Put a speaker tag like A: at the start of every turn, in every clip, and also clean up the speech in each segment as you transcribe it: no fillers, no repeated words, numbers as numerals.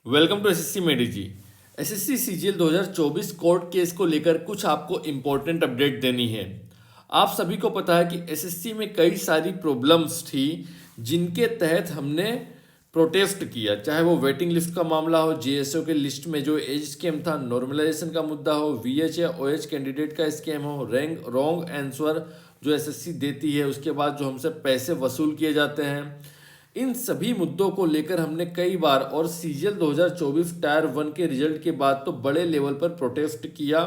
A: Welcome to SSC मेडी जी। SSC CGL 2024 court case को लेकर कुछ आपको इम्पोर्टेंट अपडेट देनी है। आप सभी को पता है कि एसएससी में कई सारी प्रॉब्लम्स थी जिनके तहत हमने प्रोटेस्ट किया, चाहे वो वेटिंग लिस्ट का मामला हो, जीएसओ के लिस्ट में जो एज स्कैम था, नॉर्मलाइजेशन का मुद्दा हो, वीएच या ओएच कैंडिडेट का स्कैम हो, रैंक रॉन्ग आंसर जो एसएससी देती है उसके बाद जो हमसे पैसे वसूल किए जाते हैं, इन सभी मुद्दों को लेकर हमने कई बार और सीजीएल 2024 टायर 1 के रिजल्ट के बाद तो बड़े लेवल पर प्रोटेस्ट किया,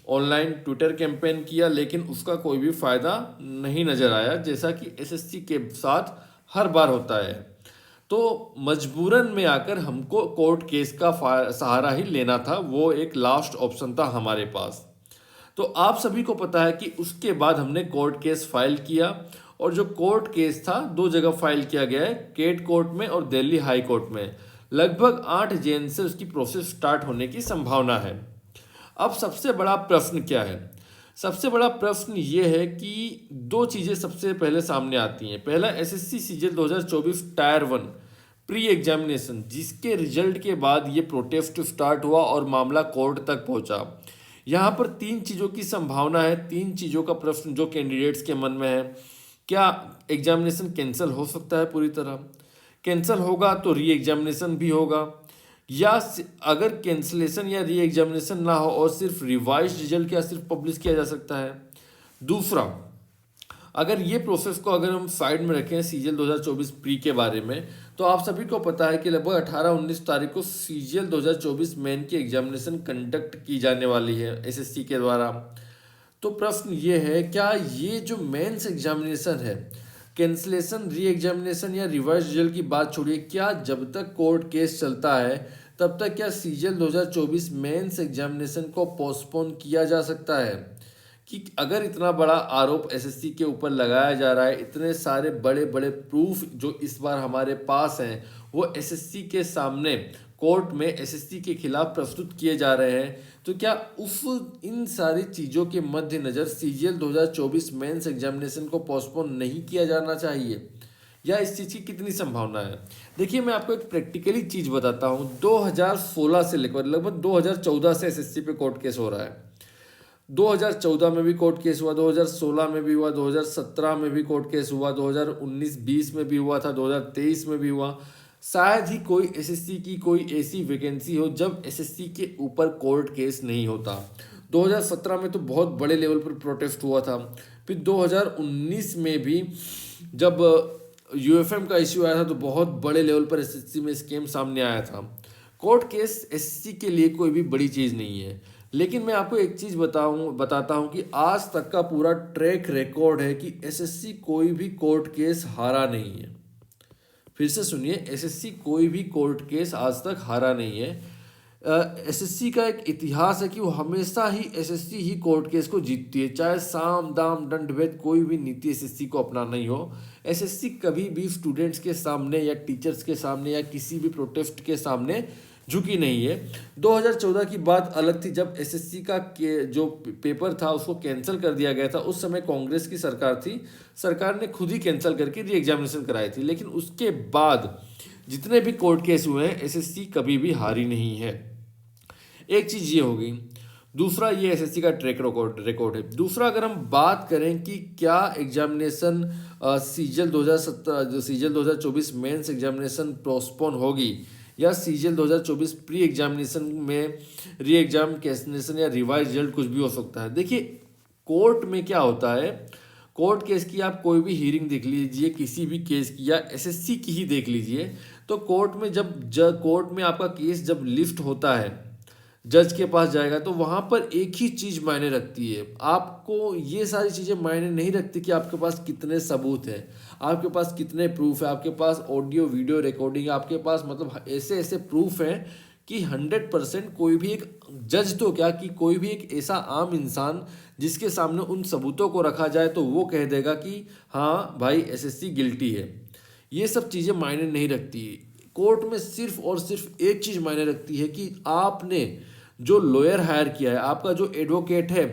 A: ऑनलाइन ट्विटर कैंपेन किया, लेकिन उसका कोई भी फायदा नहीं नजर आया, जैसा कि एसएससी के साथ हर बार होता है। तो मजबूरन में आकर हमको कोर्ट केस का सहारा ही लेना था, वो एक लास्ट ऑप्शन था हमारे पास। तो आप सभी को पता है कि उसके बाद हमने कोर्ट केस फाइल किया, और जो कोर्ट केस था दो जगह फाइल किया गया है, केट कोर्ट में और दिल्ली हाई कोर्ट में। लगभग 8 जैन से उसकी प्रोसेस स्टार्ट होने की संभावना है। अब सबसे बड़ा प्रश्न क्या है? सबसे बड़ा प्रश्न ये है कि दो चीज़ें सबसे पहले सामने आती हैं। पहला, SSC CGL 2024 tyre 1 pre examination, जिसके रिजल्ट के बाद ये प्रोटेस्ट स्टार्ट हुआ और मामला कोर्ट तक पहुंचा। यहाँ पर तीन चीज़ों की संभावना है, तीन चीज़ों का प्रश्न जो कैंडिडेट्स के मन में है। क्या एग्जामिनेशन कैंसिल हो सकता है? पूरी तरह कैंसिल होगा तो री एग्जामिनेशन भी होगा, या अगर कैंसिलेशन या री एग्जामिनेशन ना हो और सिर्फ रिवाइज रिजल्ट क्या सिर्फ पब्लिश किया जा सकता है। दूसरा, अगर ये प्रोसेस को अगर हम साइड में रखें सीजीएल 2024 प्री के बारे में, तो आप सभी को पता है कि लगभग 18-19 तारीख को सीजीएल 2024 मेन की एग्जामिनेशन कंडक्ट की जाने वाली है एसएससी के द्वारा। तो प्रश्न ये है, क्या ये जो मेंस एग्जामिनेशन है, कैंसलेशन, री एग्जामिनेशन या रिवाइज रिजल्ट की बात छोड़िए, क्या जब तक कोर्ट केस चलता है तब तक क्या सीजीएल 2024 मेंस एग्जामिनेशन को पोस्टपोन किया जा सकता है? कि अगर इतना बड़ा आरोप एसएससी के ऊपर लगाया जा रहा है, इतने सारे बड़े बड़े प्रूफ जो इस बार हमारे पास हैं वो एसएससी के सामने कोर्ट में एसएससी के खिलाफ प्रस्तुत किए जा रहे हैं, तो क्या उस इन सारी चीज़ों के मद्देनज़र सीजीएल 2024 मेंस एग्जामिनेशन को पोस्टपोन नहीं किया जाना चाहिए, या इस चीज़ की कितनी संभावना है? देखिए, मैं आपको एक प्रैक्टिकली चीज़ बताता हूँ। 2016 से लेकर लगभग 2014 से एसएससी पे कोर्ट केस हो रहा है। 2014 में भी कोर्ट केस हुआ, 2016 में भी हुआ, 2017 में भी कोर्ट केस हुआ, 2019-20 में भी हुआ था, 2023 में भी हुआ। शायद ही कोई एसएससी की कोई ऐसी वैकेंसी हो जब एसएससी के ऊपर कोर्ट केस नहीं होता। 2017 में तो बहुत बड़े लेवल पर प्रोटेस्ट हुआ था। फिर 2019 में भी जब यूएफएम का इश्यू आया था तो बहुत बड़े लेवल पर एसएससी में स्कैम सामने आया था। कोर्ट केस एसएससी के लिए कोई भी बड़ी चीज़ नहीं है, लेकिन मैं आपको एक चीज़ बताता हूँ कि आज तक का पूरा ट्रैक रिकॉर्ड है कि एसएससी कोई भी कोर्ट केस हारा नहीं है। फिर से सुनिए, एसएससी कोई भी कोर्ट केस आज तक हारा नहीं है। एसएससी का एक इतिहास है कि वो हमेशा ही एसएससी ही कोर्ट केस को जीतती है, चाहे साम दाम दंड भेद कोई भी नीति एसएससी को अपनाना ही हो। एसएससी कभी भी स्टूडेंट्स के सामने या टीचर्स के सामने या किसी भी प्रोटेस्ट के सामने झुकी नहीं है। 2014 की बात अलग थी, जब एसएससी का जो पेपर था उसको कैंसिल कर दिया गया था। उस समय कांग्रेस की सरकार थी, सरकार ने खुद ही कैंसिल करके री एग्जामिनेशन कराई थी। लेकिन उसके बाद जितने भी कोर्ट केस हुए हैं, एसएससी कभी भी हारी नहीं है। एक चीज़ ये हो गई। दूसरा, ये एसएससी का ट्रैक रिकॉर्ड है। दूसरा, अगर हम बात करें कि क्या examination CGL 2024 mains examination postpone होगी या सीजीएल 2024 प्री एग्जामिनेशन में री एग्जामिनेशन या रिवाइज रिजल्ट कुछ भी हो सकता है। देखिए, कोर्ट में क्या होता है, कोर्ट केस की आप कोई भी हीरिंग देख लीजिए, किसी भी केस की या एसएससी की ही देख लीजिए, तो कोर्ट में जब कोर्ट में आपका केस जब लिफ्ट होता है, जज के पास जाएगा, तो वहाँ पर एक ही चीज़ मायने रखती है। आपको ये सारी चीज़ें मायने नहीं रखती कि आपके पास कितने सबूत हैं, आपके पास कितने प्रूफ है, आपके पास ऑडियो वीडियो रिकॉर्डिंग, आपके पास मतलब ऐसे ऐसे प्रूफ हैं कि 100% कोई भी एक जज तो क्या कि कोई भी एक ऐसा आम इंसान जिसके सामने उन सबूतों को रखा जाए तो वो कह देगा कि हाँ भाई एसएससी गिल्टी है। ये सब चीज़ें मायने नहीं रखती। कोर्ट में सिर्फ और सिर्फ एक चीज़ मायने रखती है कि आपने जो लॉयर हायर किया है, आपका जो एडवोकेट है,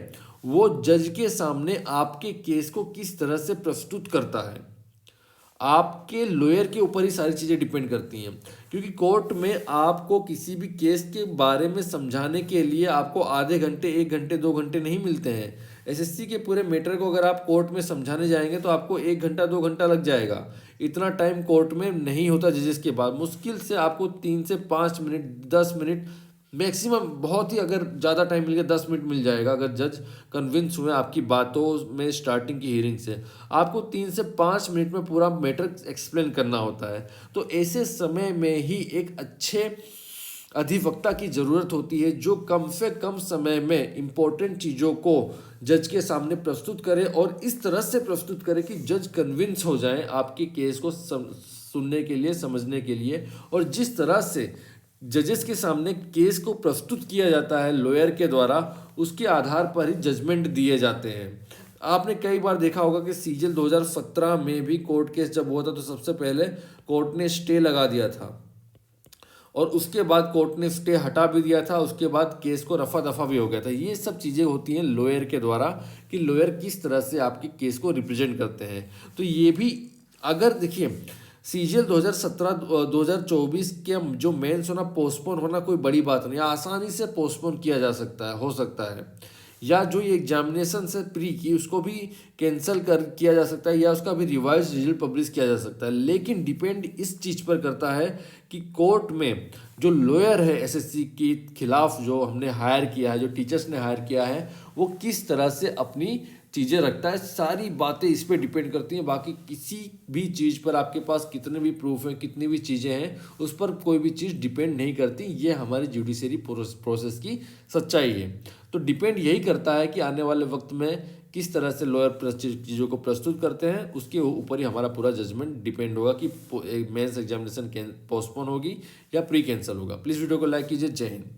A: वो जज के सामने आपके केस को किस तरह से प्रस्तुत करता है। आपके लॉयर के ऊपर ही सारी चीज़ें डिपेंड करती हैं, क्योंकि कोर्ट में आपको किसी भी केस के बारे में समझाने के लिए आपको आधे घंटे, 1 घंटे, 2 घंटे नहीं मिलते हैं। एसएससी के पूरे मैटर को अगर आप कोर्ट में समझाने जाएंगे तो आपको 1 घंटा, 2 घंटा लग जाएगा। इतना टाइम कोर्ट में नहीं होता जजेस के बाद। मुश्किल से आपको 3 से 5 मिनट, 10 मिनट मैक्सिमम, बहुत ही अगर ज़्यादा टाइम मिल गया 10 मिनट मिल जाएगा। अगर जज कन्विंस हुए आपकी बातों में स्टार्टिंग की हियरिंग से, आपको 3 से 5 मिनट में पूरा मैटर एक्सप्लेन करना होता है। तो ऐसे समय में ही एक अच्छे अधिवक्ता की ज़रूरत होती है जो कम से कम समय में इम्पोर्टेंट चीज़ों को जज के सामने प्रस्तुत करे और इस तरह से प्रस्तुत करे कि जज कन्विंस हो जाएं आपके केस को सुनने के लिए, समझने के लिए। और जिस तरह से जजेस के सामने केस को प्रस्तुत किया जाता है लॉयर के द्वारा, उसके आधार पर ही जजमेंट दिए जाते हैं। आपने कई बार देखा होगा कि सीजीएल 2017 में भी कोर्ट केस जब हुआ था तो सबसे पहले कोर्ट ने स्टे लगा दिया था और उसके बाद कोर्ट ने स्टे हटा भी दिया था। उसके बाद केस को रफा दफा भी हो गया था। ये सब चीज़ें होती हैं लॉयर के द्वारा कि लॉयर किस तरह से आपके केस को रिप्रेजेंट करते हैं। तो ये भी, अगर देखिए सीजीएल 2017-2024 के जो मेंस होना पोस्टपोन होना कोई बड़ी बात नहीं, आसानी से पोस्टपोन किया जा सकता है, हो सकता है। या जो ये एग्जामिनेशन से प्री की उसको भी कैंसिल कर किया जा सकता है या उसका भी रिवाइज रिजल्ट पब्लिश किया जा सकता है। लेकिन डिपेंड इस चीज़ पर करता है कि कोर्ट में जो लॉयर है एसएससी के खिलाफ जो हमने हायर किया है, जो टीचर्स ने हायर किया है, वो किस तरह से अपनी चीज़ें रखता है। सारी बातें इस पर डिपेंड करती हैं। बाकी किसी भी चीज़ पर आपके पास कितने भी प्रूफ हैं, कितनी भी चीज़ें हैं, उस पर कोई भी चीज़ डिपेंड नहीं करती। ये हमारी जुडिशरी प्रोसेस की सच्चाई है। तो डिपेंड यही करता है कि आने वाले वक्त में किस तरह से लॉयर चीज़ों को प्रस्तुत करते हैं, उसके ऊपर ही हमारा पूरा जजमेंट डिपेंड होगा कि मेंस एग्जामिनेशन पोस्टपोन होगी या प्री कैंसिल होगा। प्लीज़ वीडियो को लाइक कीजिए। जय हिंद।